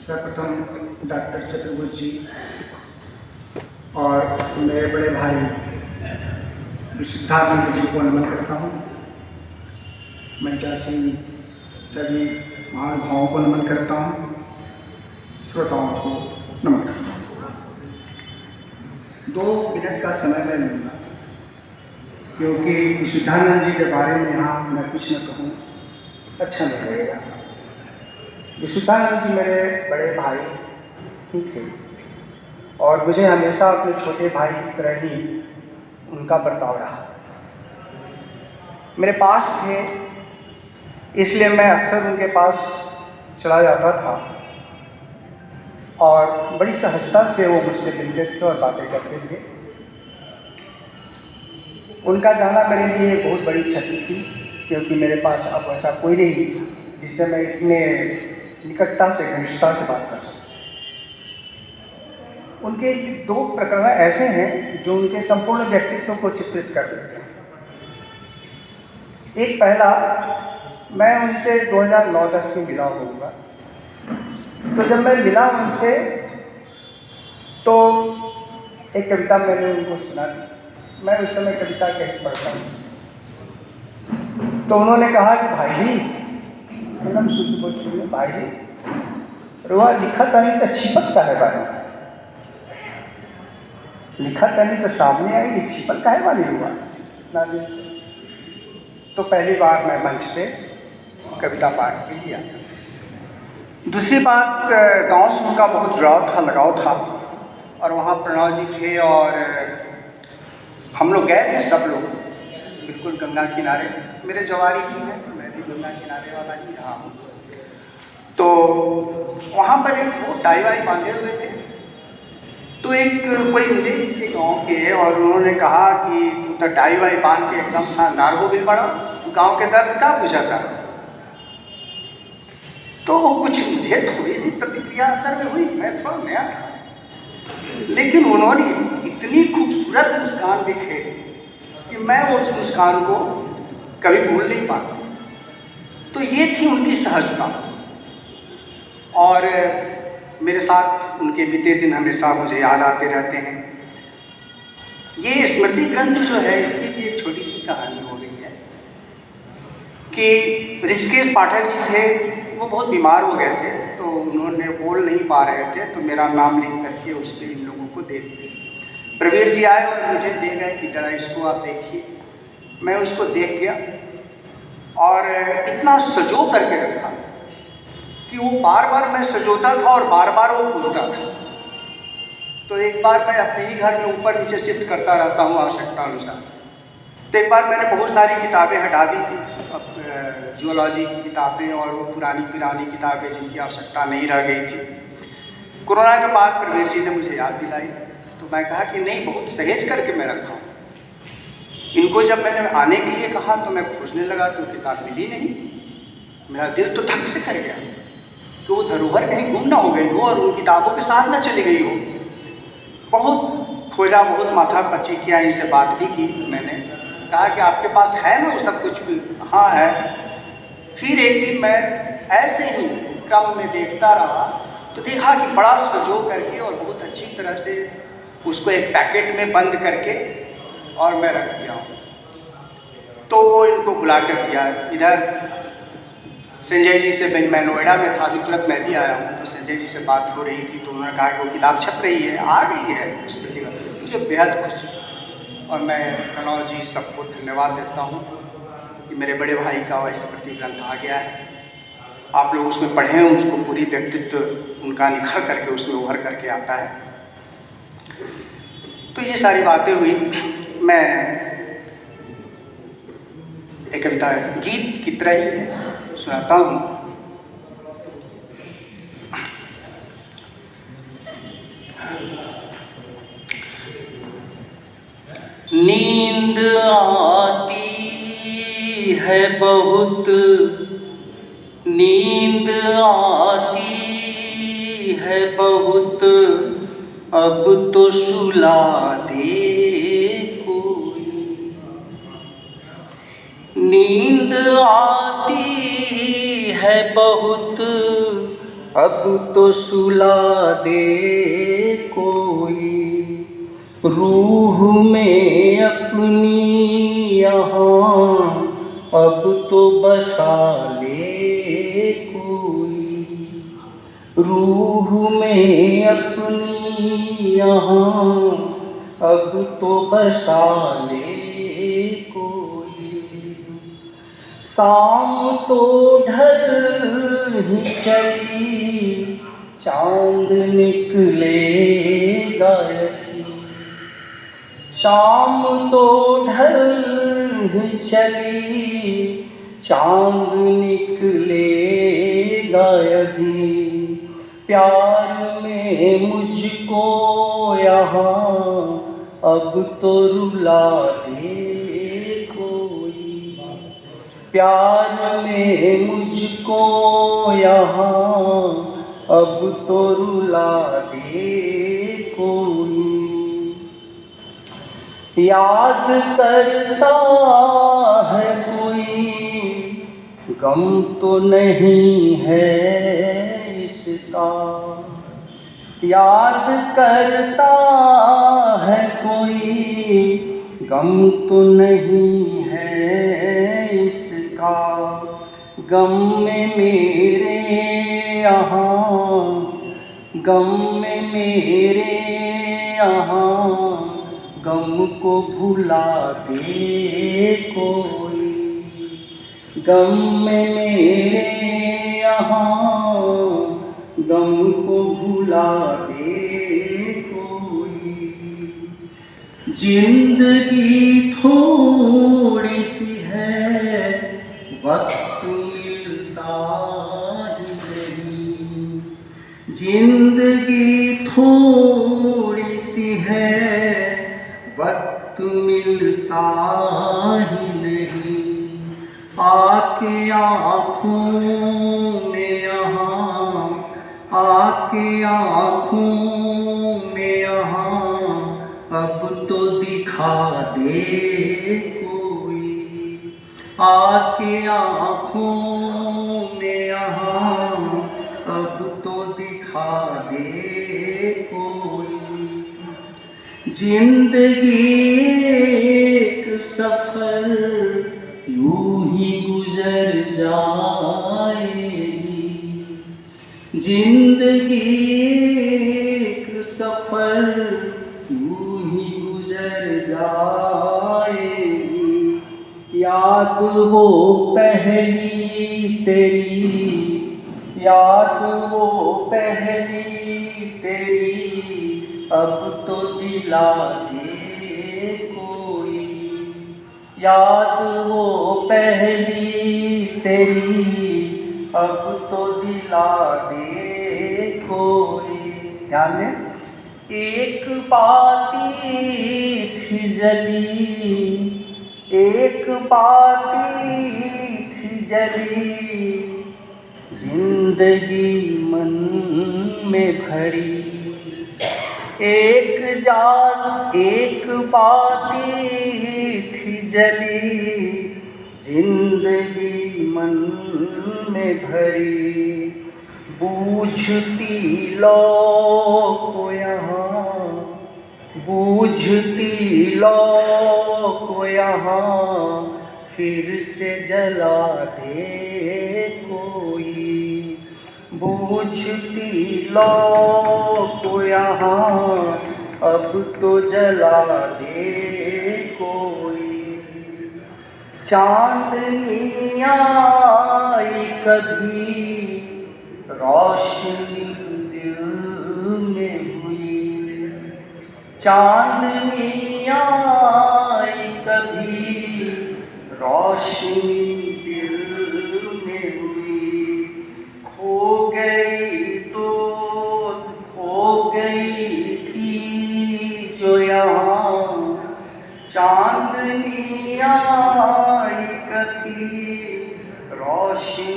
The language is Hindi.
सर्वप्रथम डॉक्टर चतुर्भुज जी और मेरे बड़े भाई विशुद्धानंद जी को नमन करता हूँ। मंचासीन सभी महानुभावों को नमन करता हूँ, श्रोताओं को नमन करता हूँ। 2 मिनट का समय मैं लूँगा क्योंकि विशुद्धानंद जी के बारे में यहाँ मैं कुछ न कहूँ अच्छा नहीं लगेगा। विशुद्धानंद जी मेरे बड़े भाई ही थे और मुझे हमेशा अपने छोटे भाई की तरह ही उनका बर्ताव रहा। मेरे पास थे इसलिए मैं अक्सर उनके पास चला जाता था और बड़ी सहजता से वो मुझसे मिलते थे और बातें करते थे। उनका जाना मेरे लिए बहुत बड़ी क्षति थी क्योंकि मेरे पास अब ऐसा कोई नहीं जिससे मैं इतने निकटता से घनिष्ठता से बात कर सकूं। उनके 2 प्रकरण ऐसे हैं जो उनके संपूर्ण व्यक्तित्व को चित्रित कर देते हैं। एक पहला, मैं उनसे 2009-10 में मिला होऊंगा, तो जब मैं मिला उनसे तो एक कविता मैंने उनको सुना थी। मैं उस समय कविता कहीं पढ़ता हूँ तो उन्होंने कहा कि भाई जी, एकदम शुद्ध बोल में, भाई जी रुआ लिखा तनी तो छिपक का है बारी, लिखा तनी तो सामने आई, छिपक का है वाली रुआ ना दिन से। तो पहली बार मैं मंच पे कविता पाठ के लिए आया। दूसरी बात, गाँव से उनका बहुत लगाव था और वहाँ प्रणव जी थे और हम लोग गए थे, सब लोग बिल्कुल गंगा किनारे। मेरे जवारी ही है तो मैं भी गंगा किनारे वाला ही रहा हूँ। तो वहाँ पर एक वो टाई वाई बांधे हुए थे, तो एक कोई मिले के गाँव के और उन्होंने कहा कि तू तो टाई वाई बांध के एकदम शानदार हो गई पड़ा, तू गाँव के दर्द क्या पूछा था। तो कुछ मुझे थोड़ी सी प्रतिक्रिया अंदर में हुई, मैं थोड़ा नया था, लेकिन उन्होंने इतनी खूबसूरत मुस्कान दिखे कि मैं उस मुस्कान को कभी भूल नहीं पाता। तो ये थी उनकी सहजता और मेरे साथ उनके बीते दिन हमेशा मुझे याद आते रहते हैं। ये स्मृति ग्रंथ जो है, इसकी भी एक छोटी सी कहानी हो गई है कि ऋषिकेश पाठक जी थे, वो बहुत बीमार हो गए थे तो उन्होंने बोल नहीं पा रहे थे, तो मेरा नाम लिख करके उस पर इन लोगों को दे दिया। प्रवीर जी आए और मुझे दे गए कि जरा इसको आप देखिए। मैं उसको देख गया और इतना सजो करके रखा कि वो बार बार मैं सजोता था और बार बार वो भूलता था। तो एक बार मैं अपने ही घर में ऊपर नीचे शिफ्ट करता रहता हूँ आवश्यकता अनुसार। तो एक बार मैंने बहुत सारी किताबें हटा दी थी, जियोलॉजी की किताबें और वो पुरानी किताबें जिनकी आवश्यकता नहीं रह गई थी। कोरोना के बाद प्रवीर जी ने मुझे याद दिलाई तो मैं कहा कि नहीं, बहुत सहेज करके मैं रखा हूँ। इनको जब मैंने आने के लिए कहा तो मैं खोजने लगा तो किताब मिली नहीं। मेरा दिल तो धक से कर गया कि वो धरोहर कहीं गुम ना हो गई हो और उन किताबों के साथ ना चली गई हो। बहुत खोजा, बहुत माथा पच्ची किया, इनसे बात भी की। मैंने कहा कि आपके पास है ना वो सब कुछ भी? हाँ है। फिर एक दिन मैं ऐसे ही क्रम में देखता रहा तो देखा कि बड़ा सजो करके और बहुत अच्छी तरह से उसको एक पैकेट में बंद करके और मैं रख दिया हूँ। तो वो इनको बुला कर दिया। इधर संजय जी से, मैं नोएडा में था, अभी तुरंत मैं भी आया हूँ, तो संजय जी से बात हो रही थी तो उन्होंने कहा कि वो किताब छप रही है, आ गई है स्मृति ग्रंथ। मुझे बेहद खुशी और मैं प्रणव जी सबको धन्यवाद देता हूँ कि मेरे बड़े भाई का वह स्मृति ग्रंथ आ गया है। आप लोग उसमें पढ़ें, उसको पूरी व्यक्तित्व उनका निखर करके उसमें उभर करके आता है। तो ये सारी बातें हुई। मैं एक कविता गीत की तरह ही सुनाता हूँ। नींद आती है बहुत, नींद आती है बहुत, अब तो सुला दे कोई। नींद आती है बहुत, अब तो सुला दे कोई रूह में अपनी यहाँ, अब तो बसा ले कोई रूह में अपनी यहाँ, अब तो बसा ले कोई। शाम तो ढल ही चली, चांद निकलेगा यही। शाम तो ढल ही चली, चांद निकलेगा यही। प्यार में मुझको यहाँ, अब तो रुला दे कोई। प्यार में मुझको यहाँ, अब तो रुला दे कोई। याद करता है कोई, गम तो नहीं है इसका। याद करता है कोई, गम तो नहीं है इसका। गम में मेरे यहाँ, गम में मेरे यहाँ, गम को भुला दे कोई। गम में मेरे यहाँ, गम को भुला दे कोई। जिंदगी थोड़ी सी है, वक्त मिलता ही नहीं। जिंदगी थोड़ी सी है, वक्त मिलता ही नहीं। आके आँखों में यहाँ, आके आँखों में यहाँ, अब तो दिखा दे कोई। आके आँखों में यहाँ, अब तो दिखा दे कोई। जिंदगी एक सफर यूं ही गुजर जाएगी। जिंदगी एक सफर यूं ही गुजर जाएगी। याद हो पहली तेरी, याद हो पहली तेरी, अब तो दिला दे कोई। याद हो पहली तेरी, अब तो दिला दे कोई। ध्यान दें। एक बाती थी जली, एक बाती थी जली, जिंदगी मन में भरी। एक बाती थी जली, जिंदगी मन में भरी। बूझती लौ को यहाँ, बूझती लौ को यहाँ, फिर से जला दे कोई। बूझती लौ को यहाँ, अब तो जला दे कोई। चांदनी आई कभी, रोशनी दिल में हुई। चांदनी आई कभी, रोशनी दिल में हुई। खो गई तो खो गई थी जो यहाँ, चांदनी आई कभी, रोशनी